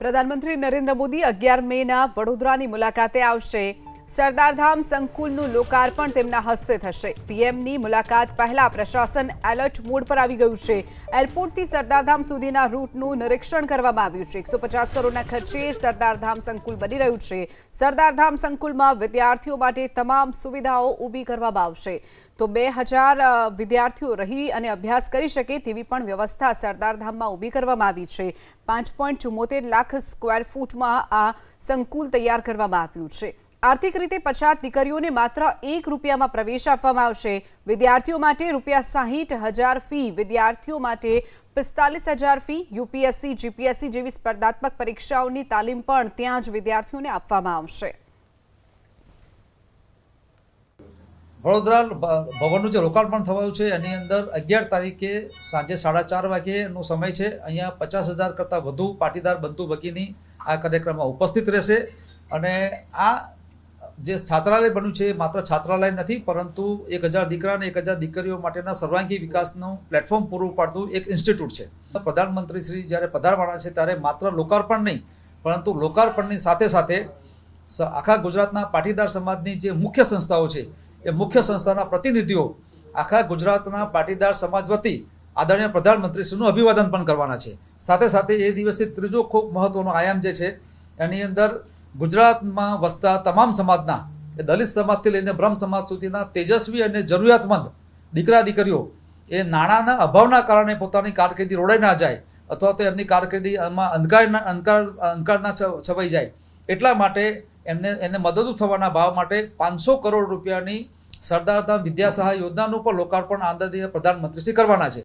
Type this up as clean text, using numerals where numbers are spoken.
પ્રધાનમંત્રી નરેન્દ્ર મોદી 11 મેના વડોદરાની મુલાકાતે આવશે। સરદારધામ સંકુલનું લોકાર્પણ તેમના હસ્તે થશે। પીએમની મુલાકાત પહેલા પ્રશાસન એલર્ટ મોડ પર આવી ગયું છે। એરપોર્ટથી સરદારધામ સુધીના રૂટનું નિરીક્ષણ કરવામાં આવ્યું છે। 150 કરોડના ખર્ચે સરદારધામ સંકુલ બની રહ્યું છે। સરદારધામ સંકુલમાં વિદ્યાર્થીઓ માટે તમામ સુવિધાઓ ઊભી કરવામાં આવશે। તો 2000 વિદ્યાર્થીઓ રહી અને અભ્યાસ કરી શકે તેવી પણ વ્યવસ્થા સરદારધામમાં ઊભી કરવામાં આવી છે। 5.74 લાખ સ્ક્વેર ફૂટમાં આ સંકુલ તૈયાર કરવામાં આવ્યું છે। આર્થિક રીતે પછાત દીકરીઓને માત્ર ₹1 પ્રવેશ આપવામાં આવશે। વિદ્યાર્થીઓ માટે ₹60,000 ફી, વિદ્યાર્થીઓ માટે 45,000 ફી। યુપીએસસી, જીપીએસસી જેવી સ્પર્ધાત્મક પરીક્ષાઓની તાલીમ પણ ત્યાં જ વિદ્યાર્થીઓને આપવામાં આવશે। વડોદરા ભવનનું જે લોકાર્પણ થવાનું છે એની અંદર 11 તારીખે સાંજે 4:30 વાગ્યાનો સમય છે। અહીંયા 50,000 કરતાં વધુ પાટીદાર બંધુ ભગીની આ કાર્યક્રમમાં ઉપસ્થિત રહેશે અને આ જે છાત્રાલય બન્યું છે એ માત્ર છાત્રાલય નથી, પરંતુ 1000 દીકરા અને 1000 દીકરીઓ માટેના સર્વાંગી વિકાસનું પ્લેટફોર્મ પૂરું પાડતું એક ઇન્સ્ટિટ્યૂટ છે। પ્રધાનમંત્રી શ્રી જ્યારે પધારવાના છે ત્યારે માત્ર લોકાર્પણ નહીં, પરંતુ લોકાર્પણની સાથે સાથે આખા ગુજરાતના પાટીદાર સમાજની જે મુખ્ય સંસ્થાઓ છે એ મુખ્ય સંસ્થાના પ્રતિનિધિઓ આખા ગુજરાતના પાટીદાર સમાજ વતી આદરણીય પ્રધાનમંત્રીશ્રીનું અભિવાદન પણ કરવાના છે। સાથે સાથે એ દિવસે ત્રીજો ખૂબ મહત્વનો આયામ જે છે એની અંદર ગુજરાતમાં વસતા તમામ સમાજના, એ દલિત સમાજથી લઈને બ્રહ્મ સમાજ સુધીના તેજસ્વી અને જરૂરિયાતમંદ દીકરા દીકરીઓ એ નાણાંના અભાવના કારણે પોતાની કારકિર્દી રોડાઈ ના જાય અથવા તો એમની કારકિર્દી આમાં અંધકાર ના છવાઈ જાય, એટલા માટે એને મદદરૂપ થવાના ભાવ માટે 500 કરોડ રૂપિયાની સરદારધામ વિદ્યા સહાય યોજનાનું પણ લોકાર્પણ આદરણીય પ્રધાનમંત્રીશ્રી કરવાના છે।